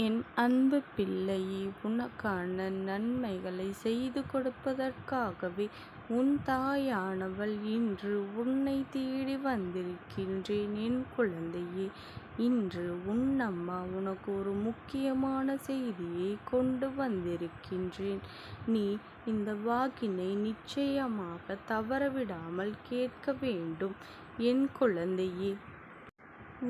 என் அன்பு பிள்ளையே, உனக்கான நன்மைகளை செய்து கொடுப்பதற்காகவே உன் தாயானவள் இன்று உன்னை தேடி வந்திருக்கின்றேன். என் குழந்தையே, இன்று உன் அம்மா உனக்கு ஒரு முக்கியமான செய்தியை கொண்டு வந்திருக்கின்றேன். நீ இந்த வாக்கினை நிச்சயமாக தவறவிடாமல் கேட்க வேண்டும். என் குழந்தையே,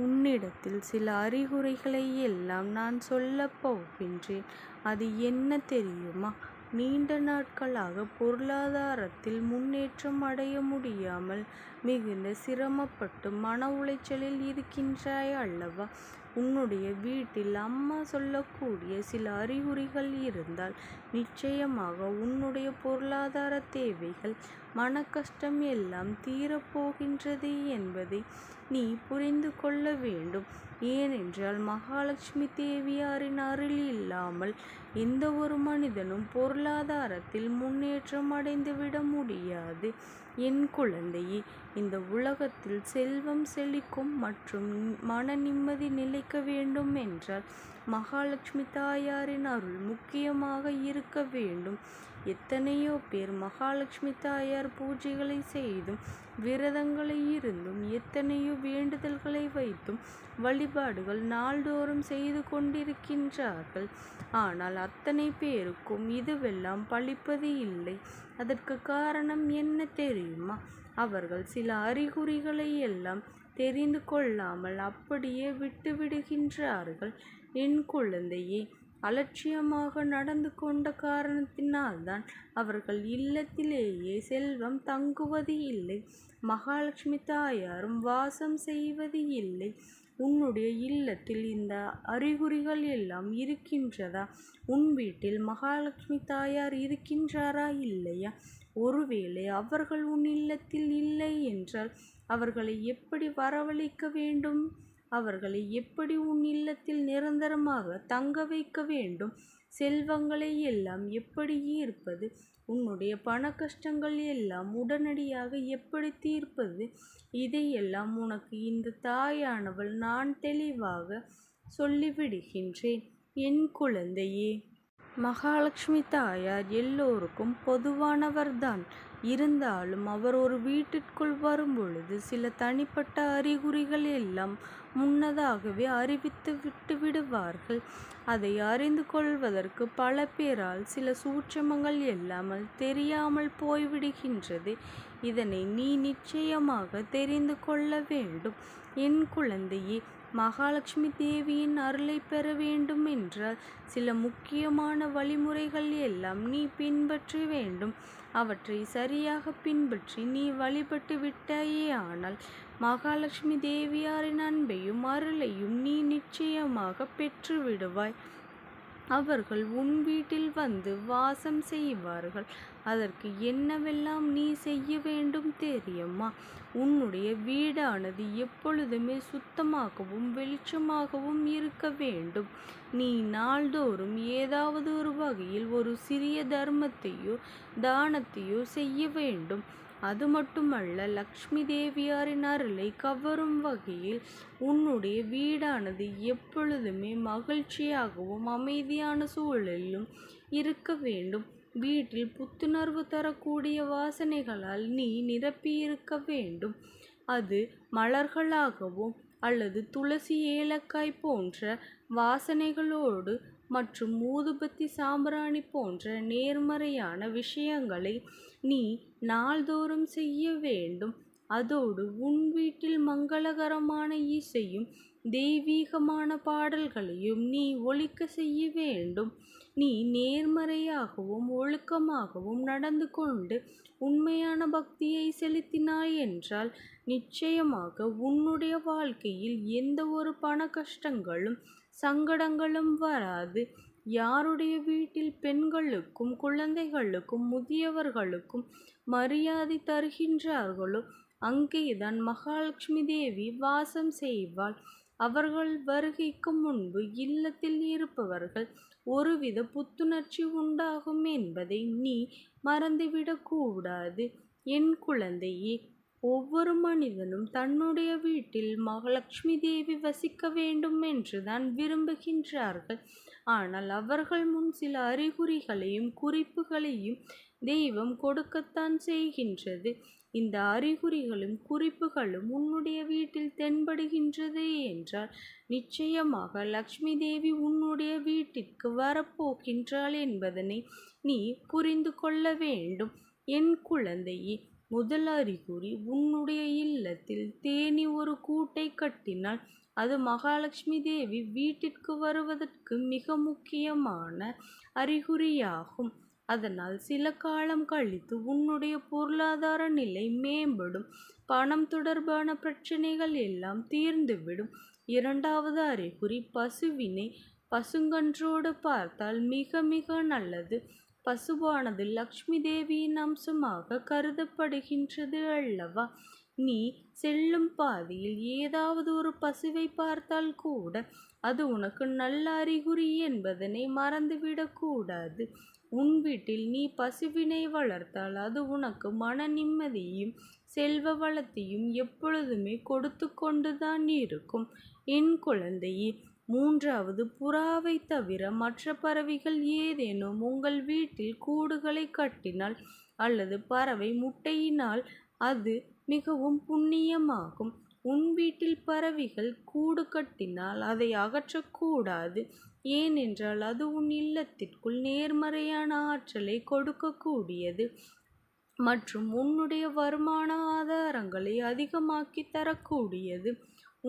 உன்னிடத்தில் சில அறிகுறிகளை எல்லாம் நான் சொல்லப் போகின்றேன். அது என்ன தெரியுமா? நீண்ட நாட்களாக பொருளாதாரத்தில் முன்னேற்றம் அடைய முடியாமல் மிகுந்த சிரமப்பட்டு மன உளைச்சலில் இருக்கின்றாய் அல்லவா? உன்னுடைய வீட்டில் அம்மா சொல்லக்கூடிய சில அறிகுறிகள் இருந்தால் நிச்சயமாக உன்னுடைய பொருளாதார தேவைகள், மன கஷ்டம் எல்லாம் தீரப்போகின்றது என்பதை நீ புரிந்து கொள்ள வேண்டும். ஏனென்றால் மகாலட்சுமி தேவியாரின் அருள் இல்லாமல் எந்த ஒரு மனிதனும் பொருளாதாரத்தில் முன்னேற்றம் அடைந்துவிட முடியாது. என் குழந்தையே, இந்த உலகத்தில் செல்வம் செழிக்கும் மற்றும் மன நிம்மதி நிலைக்க வேண்டும் என்றால் மகாலட்சுமி தாயாரின் அருள் முக்கியமாக இருக்க வேண்டும். எத்தனையோ பேர் மகாலட்சுமி தாயார் பூஜைகளை செய்தும் விரதங்களை இருந்தும் எத்தனையோ வேண்டுதல்களை வைத்தும் வழிபாடுகள் நாள்தோறும் செய்து கொண்டிருக்கின்றார்கள். ஆனால் அத்தனை பேருக்கும் இதுவெல்லாம் பலிப்பது இல்லை. அதற்கு காரணம் என்ன தெரியுமா? அவர்கள் சில அறிகுறிகளை எல்லாம் தெரிந்து கொள்ளாமல் அப்படியே விட்டுவிடுகின்றார்கள். என் குழந்தையே, அலட்சியமாக நடந்து கொண்ட காரணத்தினால்தான் அவர்கள் இல்லத்திலேயே செல்வம் தங்குவது இல்லை, மகாலட்சுமி தாயாரும் வாசம் செய்வது இல்லை. உன்னுடைய இல்லத்தில் இந்த அறிகுறிகள் எல்லாம் இருக்கின்றதா? உன் வீட்டில் மகாலட்சுமி தாயார் இருக்கின்றாரா இல்லையா? ஒருவேளை அவர்கள் உன் இல்லத்தில் இல்லை என்றால் அவர்களை எப்படி வரவழைக்க வேண்டும்? அவர்களை எப்படி உன் இல்லத்தில் நிரந்தரமாக தங்க வைக்க வேண்டும்? செல்வங்களை எல்லாம் எப்படி ஈர்ப்பது? உன்னுடைய பண கஷ்டங்கள் எல்லாம் உடனடியாக எப்படி தீர்ப்பது? இதையெல்லாம் உனக்கு இந்த தாயானவள் நான் தெளிவாக சொல்லிவிடுகின்றேன். என் குழந்தையே, மகாலட்சுமி தாயார் எல்லோருக்கும் பொதுவானவர்தான். இருந்தாலும் அவர் ஒரு வீட்டிற்குள் வரும்பொழுது சில தனிப்பட்ட அறிகுறிகள் எல்லாம் முன்னதாகவே அறிவித்து விட்டு விடுவார்கள். அதை அறிந்து கொள்வதற்கு பல பேரால் சில சூட்சமங்கள் எல்லாமல் தெரியாமல் போய்விடுகின்றது. இதனை நீ நிச்சயமாக தெரிந்து கொள்ள வேண்டும். என் குழந்தையே, மகாலட்சுமி தேவியின் அருளை பெற வேண்டும் என்றால் சில முக்கியமான வழிமுறைகள் எல்லாம் நீ பின்பற்ற வேண்டும். அவற்றை சரியாக பின்பற்றி நீ வழிபட்டு விட்டாயே ஆனால் மகாலட்சுமி தேவியாரின் அன்பையும் அருளையும் நீ நிச்சயமாக பெற்று விடுவாய். அவர்கள் உன் வீட்டில் வந்து வாசம் செய்வார்கள். அதற்கு என்னவெல்லாம் நீ செய்ய வேண்டும் தெரியுமா? உன்னுடைய வீடானது எப்பொழுதுமே சுத்தமாகவும் வெளிச்சமாகவும் இருக்க வேண்டும். நீ நாள்தோறும் ஏதாவது ஒரு வகையில் ஒரு சிறிய தர்மத்தையோ தானத்தையோ செய்ய வேண்டும். அது மட்டுமல்ல, லக்ஷ்மி தேவியாரின் அருளை கவரும் வகையில் உன்னுடைய வீடானது எப்பொழுதுமே மகிழ்ச்சியாகவும் அமைதியான சூழலிலும் இருக்க வேண்டும். வீட்டில் புத்துணர்வு தரக்கூடிய வாசனைகளால் நீ நிரப்பியிருக்க வேண்டும். அது மலர்களாகவும் அல்லது துளசி, ஏலக்காய் போன்ற வாசனைகளோடு மற்றும் ஊதுபத்தி, சாம்பிராணி போன்ற நேர்மறையான விஷயங்களை நீ நாள்தோறும் செய்ய வேண்டும். அதோடு உன் வீட்டில் மங்களகரமான இசையும் தெய்வீகமான பாடல்களையும் நீ ஒலிக்க செய்ய வேண்டும். நீ நேர்மறையாகவும் ஒழுக்கமாகவும் நடந்து கொண்டு உண்மையான பக்தியை செலுத்தினாய் என்றால் நிச்சயமாக உன்னுடைய வாழ்க்கையில் எந்த ஒரு பண கஷ்டங்களும் சங்கடங்களும் வராது. யாருடைய வீட்டில் பெண்களுக்கும் குழந்தைகளுக்கும் முதியவர்களுக்கும் மரியாதை தருகின்றார்களோ அங்கேதான் மகாலட்சுமி தேவி வாசம் செய்வாள். அவர்கள் வருகைக்கு முன்பு இல்லத்தில் இருப்பவர்கள் ஒருவித புத்துணர்ச்சி உண்டாகும் என்பதை நீ மறந்துவிடக்கூடாது. என் குழந்தையே, ஒவ்வொரு மனிதனும் தன்னுடைய வீட்டில் மகாலட்சுமி தேவி வசிக்க வேண்டும் என்றுதான் விரும்புகின்றார்கள். ஆனால் அவர்கள் முன் சில அறிகுறிகளையும் குறிப்புகளையும் தெய்வம் கொடுக்கத்தான் செய்கின்றது. இந்த அறிகுறிகளும் குறிப்புகளும் உன்னுடைய வீட்டில் தென்படுகின்றது என்றால் நிச்சயமாக லக்ஷ்மி தேவி உன்னுடைய வீட்டிற்கு வரப்போகின்றாள் என்பதனை நீ புரிந்து கொள்ள வேண்டும். என் குழந்தையே, முதல் அறிகுறி, உன்னுடைய இல்லத்தில் தேனி ஒரு கூட்டை கட்டினால் அது மகாலட்சுமி தேவி வீட்டிற்கு வருவதற்கு மிக முக்கியமான அறிகுறியாகும். அதனால் சில காலம் கழித்து உன்னுடைய பொருளாதார நிலை மேம்படும். பணம் தொடர்பான பிரச்சனைகள் எல்லாம் தீர்ந்துவிடும். இரண்டாவது அறிகுறி, பசுவினை பசுங்கன்றோடு பார்த்தால் மிக மிக நல்லது. பசுவானது லக்ஷ்மி தேவியின் அம்சமாக கருதப்படுகின்றது அல்லவா? நீ செல்லும் பாதையில் ஏதாவது ஒரு பசுவை பார்த்தால் கூட அது உனக்கு நல்ல அறிகுறி என்பதனை மறந்துவிடக்கூடாது. உன் வீட்டில் நீ பசுவினை வளர்த்தால் அது உனக்கு மன நிம்மதியையும் செல்வ வளத்தையும் எப்பொழுதுமே கொடுத்து கொண்டுதான் இருக்கும். என் குழந்தையே, மூன்றாவது, புறாவை தவிர மற்ற பறவைகள் ஏதேனும் உங்கள் வீட்டில் கூடுகளை கட்டினால் அல்லது பறவை முட்டையினால் அது மிகவும் புண்ணியமாகும். உன் வீட்டில் பறவைகள் கூடு கட்டினால் அதை அகற்றக்கூடாது. ஏனென்றால் அது உன் இல்லத்திற்குள் நேர்மறையான ஆற்றலை கொடுக்கக்கூடியது மற்றும் உன்னுடைய வருமான ஆதாரங்களை அதிகமாக்கி தரக்கூடியது.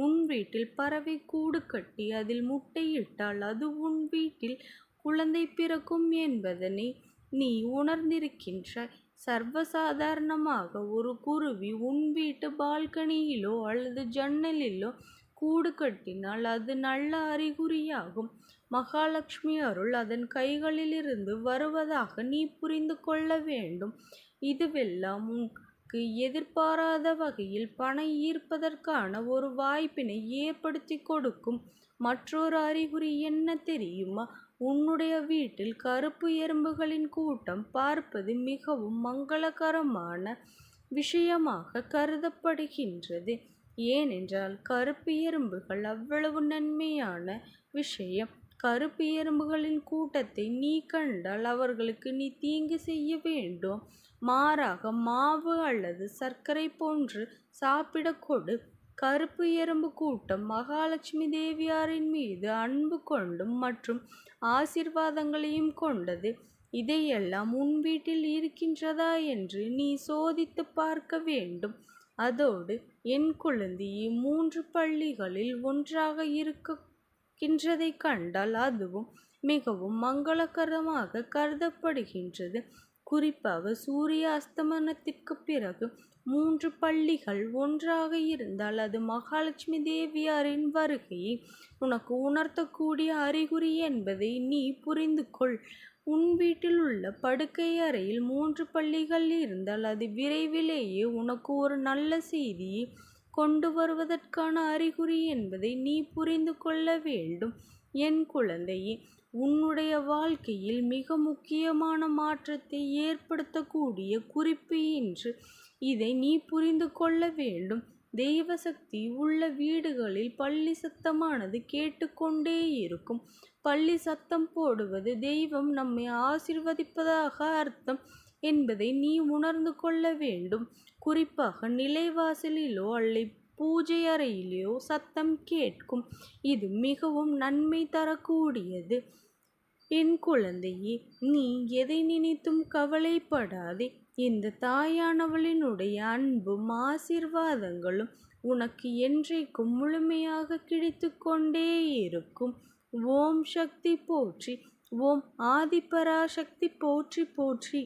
உன் வீட்டில் பறவை கூடு கட்டி அதில் முட்டையிட்டால் அது உன் வீட்டில் குழந்தை பிறக்கும் என்பதனை நீ உணர்ந்திருக்கின்றாய். சர்வசாதாரணமாக ஒரு குருவி உன் வீட்டு பால்கனியிலோ அல்லது ஜன்னலிலோ கூடு கட்டினால் அது நல்ல அறிகுறியாகும். மகாலட்சுமி அருள் அதன் கைகளிலிருந்து வருவதாக நீ புரிந்து கொள்ள வேண்டும். இதுவெல்லாம் உனக்கு எதிர்பாராத வகையில் பணம் ஈர்ப்பதற்கான ஒரு வாய்ப்பினை ஏற்படுத்தி கொடுக்கும். மற்றொரு அறிகுறி என்ன தெரியுமா? உன்னுடைய வீட்டில் கருப்பு எறும்புகளின் கூட்டம் பார்ப்பது மிகவும் மங்களகரமான விஷயமாக கருதப்படுகின்றது. ஏனென்றால் கருப்பு எறும்புகள் அவ்வளவு நன்மையான விஷயம். கருப்பு எறும்புகளின் கூட்டத்தை நீ கண்டால் அவர்களுக்கு நீ தீங்கு செய்ய வேண்டும். மாறாக மாவு அல்லது சர்க்கரை போன்று சாப்பிடக் கொடு. கருப்பு எறும்பு கூட்டம் மகாலட்சுமி தேவியாரின் மீது அன்பு கொண்டும் மற்றும் ஆசீர்வாதங்களையும் கொண்டது. இதையெல்லாம் உன் வீட்டில் இருக்கின்றதா என்று நீ சோதித்து பார்க்க வேண்டும். அதோடு என் குழந்தையை 3 பள்ளிகளில் ஒன்றாக இருக்கின்றதை கண்டால் அதுவும் மிகவும் மங்களகரமாக கருதப்படுகின்றது. குறிப்பாக சூரிய அஸ்தமனத்திற்கு பிறகு 3 பள்ளிகள் ஒன்றாக இருந்தால் அது மகாலட்சுமி தேவியாரின் வருகையை உனக்கு உணர்த்தக்கூடிய அறிகுறி என்பதை நீ புரிந்து கொள். உன் வீட்டில் உள்ள படுக்கை அறையில் 3 பள்ளிகள் இருந்தால் அது விரைவிலேயே உனக்கு ஒரு நல்ல செய்தியை கொண்டு வருவதற்கான அறிகுறி என்பதை நீ புரிந்து கொள்ள வேண்டும். என் குழந்தையே, உன்னுடைய வாழ்க்கையில் மிக முக்கியமான மாற்றத்தை ஏற்படுத்தக்கூடிய குறிப்பு என்று இதை நீ புரிந்து கொள்ள வேண்டும். தெய்வ சக்தி உள்ள வீடுகளில் பள்ளி சத்தமானது கேட்டுக்கொண்டே இருக்கும். பள்ளி சத்தம் போடுவது தெய்வம் நம்மை ஆசீர்வதிப்பதாக அர்த்தம் என்பதை நீ உணர்ந்து கொள்ள வேண்டும். குறிப்பாக நிலைவாசலிலோ அல்லது பூஜை அறையிலோ சத்தம் கேட்கும். இது மிகவும் நன்மை தரக்கூடியது. என் குழந்தையே, நீ எதை நினைத்தும் கவலைப்படாதே. இந்த தாயானவளினுடைய அன்பும் ஆசீர்வாதங்களும் உனக்கு என்றைக்கும் முழுமையாக கிடைத்து கொண்டே இருக்கும். ஓம் சக்தி போற்றி. ஓம் ஆதிபராசக்தி போற்றி போற்றி.